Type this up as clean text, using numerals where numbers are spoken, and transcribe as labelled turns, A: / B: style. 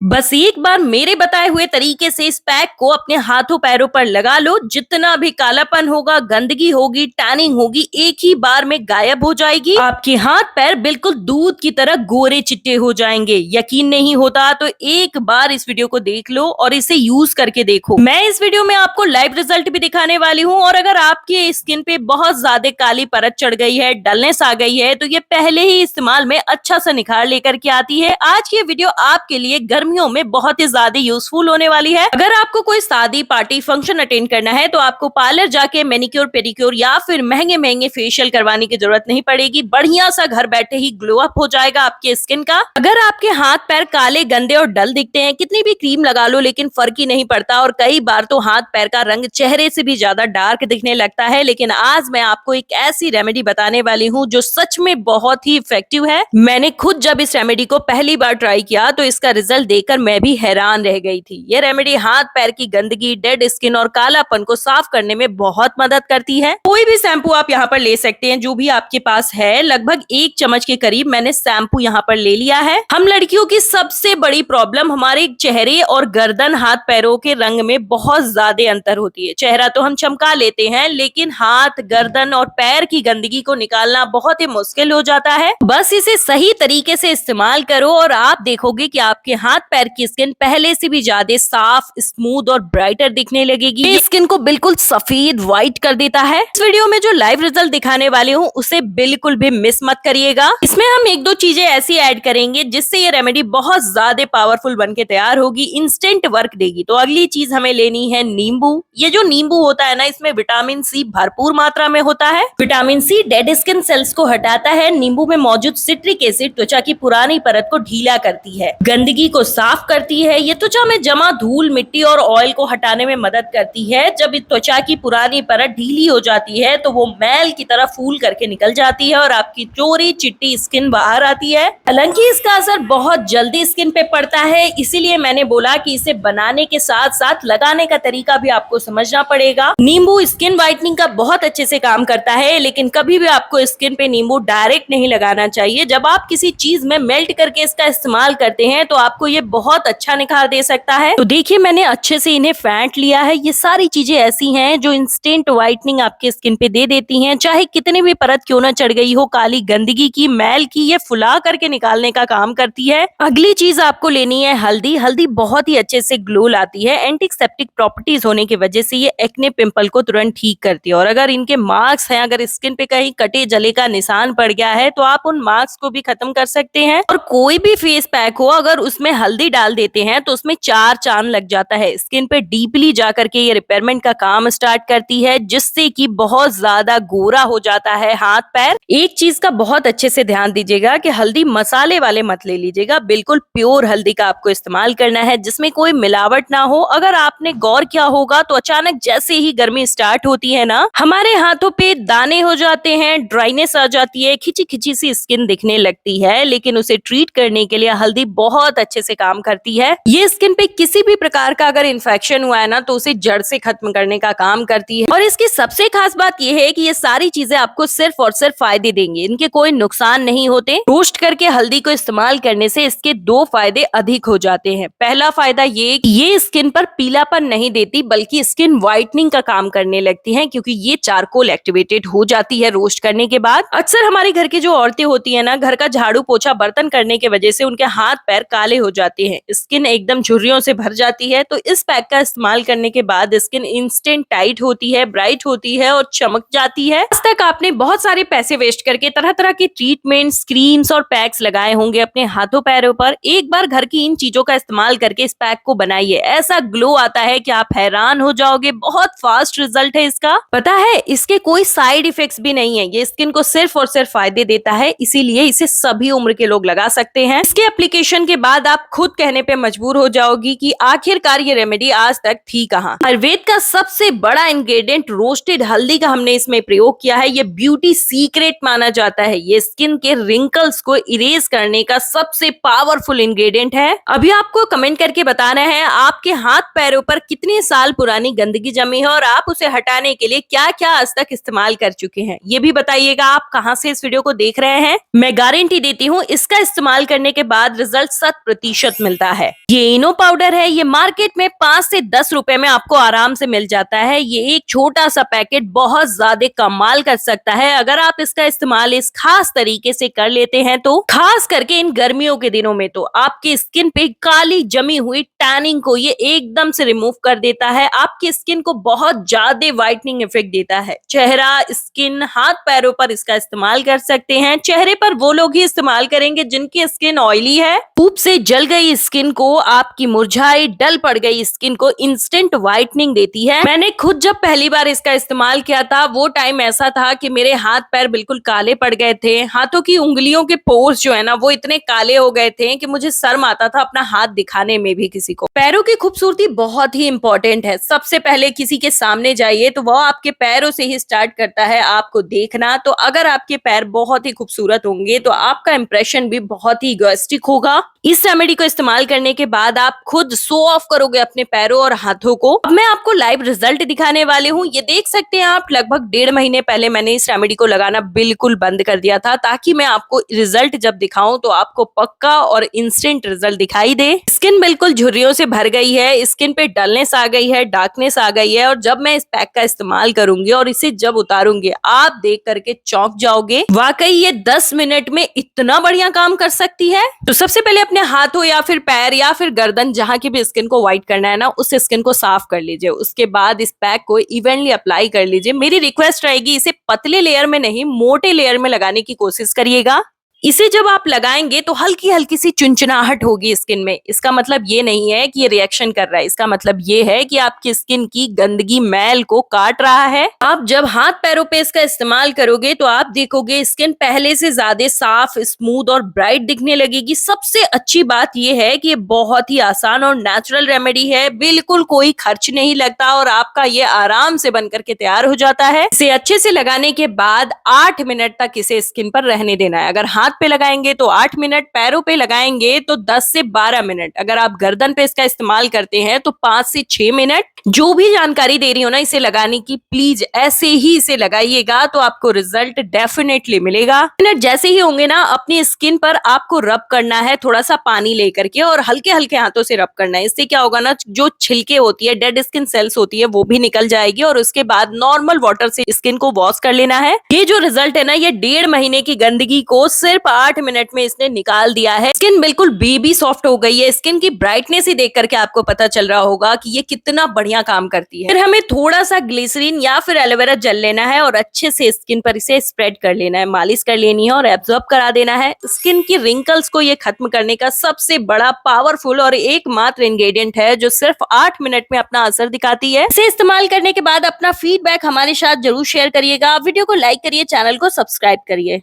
A: बस एक बार मेरे बताए हुए तरीके से इस पैक को अपने हाथों पैरों पर लगा लो, जितना भी कालापन होगा, गंदगी होगी, टैनिंग होगी, एक ही बार में गायब हो जाएगी। आपके हाथ पैर बिल्कुल दूध की तरह गोरे चिट्टे हो जाएंगे। यकीन नहीं होता तो एक बार इस वीडियो को देख लो और इसे यूज करके देखो। मैं इस वीडियो में आपको लाइव रिजल्ट भी दिखाने वाली हूँ, और अगर आपके स्किन पे बहुत ज्यादा काली परत चढ़ गई है, डलनेस आ गई है, तो ये पहले ही इस्तेमाल में अच्छा सा निखार लेकर के आती है। आज की ये वीडियो आपके लिए गर्मियों में बहुत ही ज्यादा यूजफुल होने वाली है। अगर आपको कोई शादी पार्टी फंक्शन अटेंड करना है तो आपको पार्लर जाके मैनिक्योर पेडिक्योर या फिर महंगे महंगे फेशियल करवाने की जरूरत नहीं पड़ेगी। बढ़िया सा घर बैठे ही ग्लो अप हो जाएगा आपके स्किन का। अगर आपके हाथ पैर काले, गंदे और डल दिखते हैं, कितनी भी क्रीम लगा लो लेकिन फर्क ही नहीं पड़ता, और कई बार तो हाथ पैर का रंग चेहरे से भी ज्यादा डार्क दिखने लगता है, लेकिन आज मैं आपको एक ऐसी रेमेडी बताने वाली हूँ जो सच में बहुत ही इफेक्टिव है। मैंने खुद जब इस रेमेडी को पहली बार ट्राई किया तो इसका रिजल्ट देखकर मैं भी हैरान रह गई थी। ये रेमेडी हाथ पैर की गंदगी, डेड स्किन और कालापन को साफ करने में बहुत मदद करती है। कोई भी शैम्पू आप यहाँ पर ले सकते हैं जो भी आपके पास है। लगभग 1 चम्मच के करीब मैंने शैम्पू यहाँ पर ले लिया है। हम लड़कियों की सबसे बड़ी प्रॉब्लम हमारे चेहरे और गर्दन, हाथ पैरों के रंग में बहुत ज्यादा अंतर होती है। चेहरा तो हम चमका लेते हैं, लेकिन हाथ, गर्दन और पैर की गंदगी को निकालना बहुत ही मुश्किल हो जाता है। बस इसे सही तरीके से इस्तेमाल करो और आप देखोगे कि आपके हाथ पैर की स्किन पहले से भी ज्यादा साफ, स्मूथ और ब्राइटर दिखने लगेगी। ये स्किन को बिल्कुल सफेद, व्हाइट कर देता है। इस वीडियो में जो लाइव रिजल्ट दिखाने वाले हूँ उसे बिल्कुल भी मिस मत करिएगा। इसमें हम 1-2 चीजें ऐसी ऐड करेंगे जिससे ये रेमेडी बहुत ज्यादा पावरफुल बन के तैयार होगी, इंस्टेंट वर्क देगी। तो अगली चीज हमें लेनी है नींबू। ये जो नींबू होता है ना, इसमें विटामिन सी भरपूर मात्रा में होता है। Vitamin C dead skin cells को हटाता है। नींबू में मौजूद सिट्रिक एसिड त्वचा की पुरानी परत को ढीला करती है, गंदगी को साफ करती है। ये त्वचा में जमा धूल, मिट्टी और ऑयल को हटाने में मदद करती है। जब इस त्वचा की पुरानी परत ढीली हो जाती है तो वो मैल की तरह फूल करके निकल जाती है और आपकी चोरी चिट्टी स्किन बाहर आती है। हालांकि इसका असर बहुत जल्दी स्किन पे पड़ता है, इसीलिए मैंने बोला कि इसे बनाने के साथ साथ लगाने का तरीका भी आपको समझना पड़ेगा। नींबू स्किन व्हाइटनिंग का बहुत अच्छे से काम करता है, लेकिन कभी भी आपको स्किन पे नींबू डायरेक्ट नहीं लगाना चाहिए। जब आप किसी चीज में मेल्ट करके इसका इस्तेमाल करते हैं तो आपको ये बहुत अच्छा निखार दे सकता है। तो देखिए, मैंने अच्छे से इन्हें फेंट लिया है। ये सारी चीजें ऐसी हैं जो इंस्टेंट व्हाइटनिंग आपके स्किन पे दे देती हैं। चाहे कितनी भी परत क्यों ना चढ़ गई हो, काली गंदगी की, मैल की, ये फुला करके निकालने का काम करती है। अगली चीज आपको लेनी है हल्दी। हल्दी बहुत ही अच्छे से ग्लो लाती है। एंटीसेप्टिक प्रॉपर्टीज होने की वजह से ये एक्ने, पिंपल को तुरंत ठीक करती है। और अगर इनके मार्क्स हैं, अगर स्किन पे कहीं कटे जले का निशान पड़ गया है तो आप उन मार्क्स को भी खत्म कर सकते हैं। और कोई भी फेस पैक हो, अगर उसमें हल्दी डाल देते हैं तो उसमें 4 चांद लग जाता है। स्किन पे डीपली जाकर के ये रिपेयरमेंट का काम स्टार्ट करती है, जिससे कि बहुत ज्यादा गोरा हो जाता है हाथ पैर। एक चीज का बहुत अच्छे से ध्यान दीजिएगा कि हल्दी मसाले वाले मत ले लीजिएगा। बिल्कुल प्योर हल्दी का आपको इस्तेमाल करना है, जिसमें कोई मिलावट ना हो। अगर आपने गौर किया होगा तो अचानक जैसे ही गर्मी स्टार्ट होती है ना, हमारे हाथों पे दाने हो जाते हैं, ड्राइनेस आ जाती है, खिंची खिंची सी स्किन दिखने लगती है। लेकिन उसे ट्रीट करने के लिए हल्दी बहुत अच्छे से काम करती है। ये स्किन पे किसी भी प्रकार का अगर इन्फेक्शन हुआ है ना तो उसे जड़ से खत्म करने का काम करती है। और इसकी सबसे खास बात यह है कि ये सारी चीजें आपको सिर्फ और सिर्फ फायदे देंगे, इनके कोई नुकसान नहीं होते। रोस्ट करके हल्दी को इस्तेमाल करने से इसके 2 फायदे अधिक हो जाते हैं। पहला फायदा ये स्किन पर पीलापन नहीं देती, बल्कि स्किन व्हाइटनिंग का काम करने लगती है, क्योंकि ये चारकोल एक्टिवेटेड हो जाती है रोस्ट करने के बाद। अक्सर हमारे घर की जो औरतें होती है ना, घर का झाड़ू पोछा बर्तन करने की वजह से उनके हाथ पैर काले हो जाते हैं, स्किन एकदम झुर्रियों से भर जाती है। तो इस पैक का इस्तेमाल करने के बाद स्किन इंस्टेंट टाइट होती है, ब्राइट होती है और चमक जाती है। आज तक आपने बहुत सारे पैसे वेस्ट करके तरह तरह के ट्रीटमेंट्स, क्रीम्स और पैक्स लगाए होंगे अपने हाथों पैरों पर। एक बार घर की इन चीजों का इस्तेमाल करके इस पैक को बनाइए। ऐसा ग्लो आता है कि आप हैरान हो जाओगे। बहुत फास्ट रिजल्ट है इसका। पता है, इसके कोई साइड इफेक्ट्स भी नहीं है। ये स्किन को सिर्फ और सिर्फ फायदे देता है, इसीलिए इसे सभी उम्र के लोग लगा सकते हैं। इसके एप्लीकेशन के बाद आप खुद कहने पे मजबूर हो जाओगी कि आखिरकार ये रेमेडी आज तक थी कहाँ। आयुर्वेद का सबसे बड़ा इंग्रेडिएंट रोस्टेड हल्दी का हमने इसमें प्रयोग किया है। ये ब्यूटी सीक्रेट माना जाता है। ये स्किन के रिंकल्स को इरेज करने का सबसे पावरफुल इंग्रेडिएंट है। अभी आपको कमेंट करके बताना है आपके हाथ पैरों पर कितने साल पुरानी गंदगी जमी है और आप उसे हटाने के लिए क्या क्या आज तक इस्तेमाल कर चुके हैं। ये भी बताइएगा आप कहां से इस वीडियो को देख रहे हैं। मैं गारंटी देती हूँ इसका इस्तेमाल करने के बाद रिजल्ट 100% प्रतिशत मिलता है। ये इनो पाउडर है, ये मार्केट में 5 से 10 रुपए में आपको आराम से मिल जाता है। ये एक छोटा सा पैकेट बहुत ज्यादा कमाल कर सकता है अगर आप इसका इस्तेमाल इस खास तरीके से कर लेते हैं तो। खास करके इन गर्मियों के दिनों में तो आपकी स्किन पे काली जमी हुई टैनिंग को ये एकदम से रिमूव कर देता है। आपकी स्किन को बहुत ज्यादा वाइटनिंग इफेक्ट देता है। चेहरा, स्किन, हाथ पैरों पर इसका इस्तेमाल कर सकते हैं। चेहरे पर वो लोग ही इस्तेमाल करेंगे जिनकी स्किन ऑयली है। धूप से जल गई स्किन को, आपकी मुरझाई डल पड़ गई स्किन को इंस्टेंट वाइटनिंग देती है। मैंने खुद जब पहली बार इसका इस्तेमाल किया था वो टाइम ऐसा था कि मेरे हाथ पैर बिल्कुल काले पड़ गए थे। हाथों की उंगलियों के पोर्स जो है ना वो इतने काले हो गए थे कि मुझे शर्म आता था अपना हाथ दिखाने में भी किसी को। पैरों की खूबसूरती बहुत ही इंपॉर्टेंट है। सबसे पहले किसी के सामने जाइए तो वो आपके पैरों से ही स्टार्ट करता है आपको देखना। तो अगर आपके पैर बहुत ही खूबसूरत होंगे तो आपका इंप्रेशन भी बहुत ही इगोइस्टिक होगा। इस रेमेडी को इस्तेमाल करने के बाद आप खुद शो ऑफ करोगे अपने पैरों और हाथों को। अब मैं आपको लाइव रिजल्ट दिखाने वाले हूँ। ये देख सकते हैं आप, लगभग 1.5 महीने पहले मैंने इस रेमेडी को लगाना बिल्कुल बंद कर दिया था ताकि मैं आपको रिजल्ट जब दिखाऊं तो आपको पक्का और इंस्टेंट रिजल्ट दिखाई दे। स्किन बिल्कुल झुर्रियों से भर गई है, स्किन पे डलनेस आ गई है, डार्कनेस आ गई है। और जब मैं इस पैक का इस्तेमाल करूंगी और इसे जब उतारूंगी आप देख करके चौंक जाओगे। वाकई ये 10 मिनट में इतना बढ़िया काम कर सकती है। तो सबसे पहले अपने हाथों या फिर पैर या फिर गर्दन, जहां की भी स्किन को व्हाइट करना है ना, उस स्किन को साफ कर लीजिए। उसके बाद इस पैक को इवनली अप्लाई कर लीजिए। मेरी रिक्वेस्ट रहेगी इसे पतले लेयर में नहीं, मोटे लेयर में लगाने की कोशिश करिएगा। इसे जब आप लगाएंगे तो हल्की हल्की सी चुनचुनाहट होगी स्किन में। इसका मतलब ये नहीं है कि ये रिएक्शन कर रहा है, इसका मतलब ये है कि आपकी स्किन की गंदगी, मैल को काट रहा है। आप जब हाथ पैरों पे इसका इस्तेमाल करोगे तो आप देखोगे स्किन पहले से ज्यादा साफ, स्मूथ और ब्राइट दिखने लगेगी। सबसे अच्छी बात ये है कि ये बहुत ही आसान और नेचुरल रेमेडी है। बिल्कुल कोई खर्च नहीं लगता और आपका ये आराम से बनकर के तैयार हो जाता है। इसे अच्छे से लगाने के बाद 8 मिनट तक इसे स्किन पर रहने देना है। अगर हाथ पे लगाएंगे तो 8 मिनट, पैरों पे लगाएंगे तो 10 से 12 मिनट, अगर आप गर्दन पे इसका इस्तेमाल करते हैं तो 5 से 6 मिनट। जो भी जानकारी दे रही हो ना इसे लगाने की, प्लीज ऐसे ही इसे लगाइएगा तो आपको रिजल्ट डेफिनेटली मिलेगा। मिनट जैसे ही होंगे ना, अपनी स्किन पर आपको रब करना है थोड़ा सा पानी लेकर के और हल्के हल्के हाथों से रब करना है। इससे क्या होगा ना, जो छिलके होती है, डेड स्किन सेल्स होती है, वो भी निकल जाएगी। और उसके बाद नॉर्मल वाटर से स्किन को वॉश कर लेना है। ये जो रिजल्ट है ना, ये 1.5 महीने की गंदगी को सिर्फ 8 मिनट में इसने निकाल दिया है। स्किन बिल्कुल बेबी सॉफ्ट हो गई है। स्किन की ब्राइटनेस ही देख करके आपको पता चल रहा होगा कि ये कितना बढ़िया काम करती है। फिर हमें थोड़ा सा ग्लिसरीन या फिर एलोवेरा जेल लेना है और अच्छे से स्किन पर इसे स्प्रेड कर लेना है, मालिश कर लेनी है और एब्जॉर्ब करा देना है। स्किन की रिंकल्स को ये खत्म करने का सबसे बड़ा, पावरफुल और एकमात्र इंग्रेडिएंट है जो सिर्फ 8 मिनट में अपना असर दिखाती है। इसे इस्तेमाल करने के बाद अपना फीडबैक हमारे साथ जरूर शेयर करिएगा। वीडियो को लाइक करिए, चैनल को सब्सक्राइब करिए।